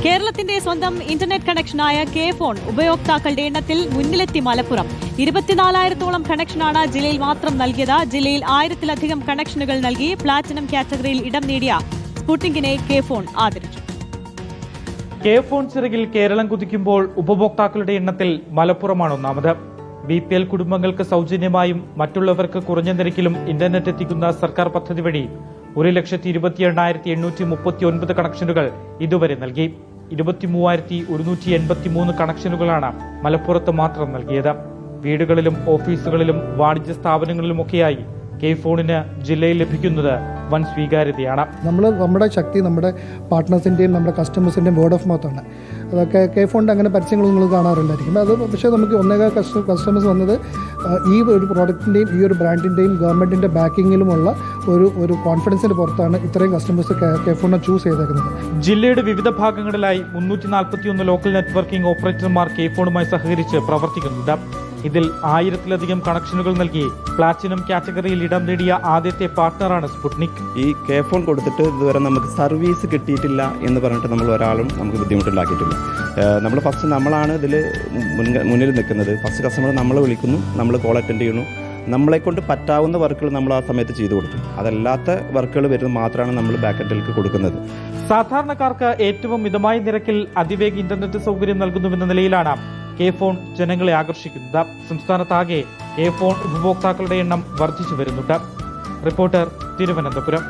കേരളത്തിന്റെ സ്വന്തം internet കണക്ഷനായ K phone ഉപയോക്താക്കളുടെ എണ്ണത്തിൽ മുന്നിലെത്തി മലപ്പുറം. 24,000-ഓളം കണക്ഷനാണ് ജില്ലയിൽ മാത്രം നൽകിയത്. ജില്ലയിൽ 1000-ലധികം കണക്ഷനുകൾ നൽകി പ്ലാറ്റിനം കാറ്റഗറിയിൽ ഇടം നേടിയ സ്പുട്നിക്കിനെ കെ ഫോൺ ആദരിച്ചു. കെ ഫോൺ ചിറകിൽ കേരളം കുതിക്കുമ്പോൾ ഉപഭോക്താക്കളുടെ എണ്ണത്തിൽ മലപ്പുറമാണ് ഒന്നാമത്. BPL കുടുംബങ്ങൾക്ക് സൗജന്യമായും മറ്റുള്ളവർക്ക് കുറഞ്ഞ നിരക്കിലും ഇന്റർനെറ്റ് എത്തിക്കുന്ന സർക്കാർ പദ്ധതി വഴി 1,28,839 കണക്ഷനുകൾ ഇതുവരെ നൽകി. 23,183 കണക്ഷനുകളാണ് മലപ്പുറത്ത് മാത്രം നൽകിയത്. വീടുകളിലും ഓഫീസുകളിലും വാണിജ്യ സ്ഥാപനങ്ങളിലുമൊക്കെയായി കെ ഫോണിന് ജില്ലയിൽ ലഭിക്കുന്നത് വൻ സ്വീകാര്യതയാണ്. നമ്മുടെ ശക്തി നമ്മുടെ പാർട്ട്നേഴ്സിൻ്റെയും നമ്മുടെ കസ്റ്റമേഴ്സിൻ്റെയും വേർഡ് ഓഫ് മൗത്ത് ആണ്. അതൊക്കെ കെ ഫോണിൻ്റെ അങ്ങനെ പരസ്യങ്ങൾ നിങ്ങൾ കാണാറുണ്ടായിരിക്കും. അത് പക്ഷേ നമുക്ക് ഒന്നേകാൽ കസ്റ്റമേഴ്സ് വന്നത് ഈ ഒരു പ്രോഡക്റ്റിൻ്റെയും ഈ ഒരു ബ്രാൻഡിൻ്റെയും ഗവൺമെൻറ്റിൻ്റെ ബാക്കിങ്ങിലുമുള്ള ഒരു കോൺഫിഡൻസിൻ്റെ പുറത്താണ് ഇത്രയും കസ്റ്റമേഴ്സ് കെ ഫോണിനെ ചൂസ് ചെയ്തേക്കുന്നത്. ജില്ലയുടെ വിവിധ ഭാഗങ്ങളിലായി 341 ലോക്കൽ നെറ്റ്വർക്കിംഗ് ഓപ്പറേറ്റർമാർ കെ ഫോണുമായി സഹകരിച്ച് പ്രവർത്തിക്കുന്നുണ്ട്. ഇതിൽ 1000-ലധികം കണക്ഷനുകൾ നൽകി പ്ലാറ്റിനം കാറ്റഗറിയിൽ ഇടം നേടിയ ആദ്യത്തെ പാർട്ട്ണറാണ് സ്പുട്നിക്. ഈ കെ ഫോൺ കൊടുത്തിട്ട് ഇതുവരെ നമുക്ക് സർവീസ് കിട്ടിയിട്ടില്ല എന്ന് പറഞ്ഞിട്ട് നമ്മൾ ഒരാളും നമുക്ക് ബുദ്ധിമുട്ടുണ്ടാക്കിയിട്ടില്ല. നമ്മളാണ് ഇതിൽ മുന്നിൽ നിൽക്കുന്നത്. ഫസ്റ്റ് കസ്റ്റമർ നമ്മളെ വിളിക്കുന്നു, നമ്മൾ കോൾ അറ്റൻഡ് ചെയ്യുന്നു. നമ്മളെക്കൊണ്ട് പറ്റാവുന്ന വർക്കുകൾ നമ്മൾ ആ സമയത്ത് ചെയ്തു കൊടുക്കും. അതല്ലാത്ത വർക്കുകൾ വരുന്നത് മാത്രമാണ് നമ്മൾ ബാക്കെൻഡിലേക്ക് കൊടുക്കുന്നത്. സാധാരണക്കാർക്ക് ഏറ്റവും മിതമായ നിരക്കിൽ അതിവേഗ ഇന്റർനെറ്റ് സൗകര്യം നൽകുന്നുവെന്ന നിലയിലാണ് കെ ഫോൺ ജനങ്ങളെ ആകർഷിക്കുന്നത്. സംസ്ഥാനത്താകെ കെ ഫോൺ ഉപഭോക്താക്കളുടെ എണ്ണം വർദ്ധിച്ചു വരുന്നുണ്ട്. റിപ്പോർട്ടർ, തിരുവനന്തപുരം.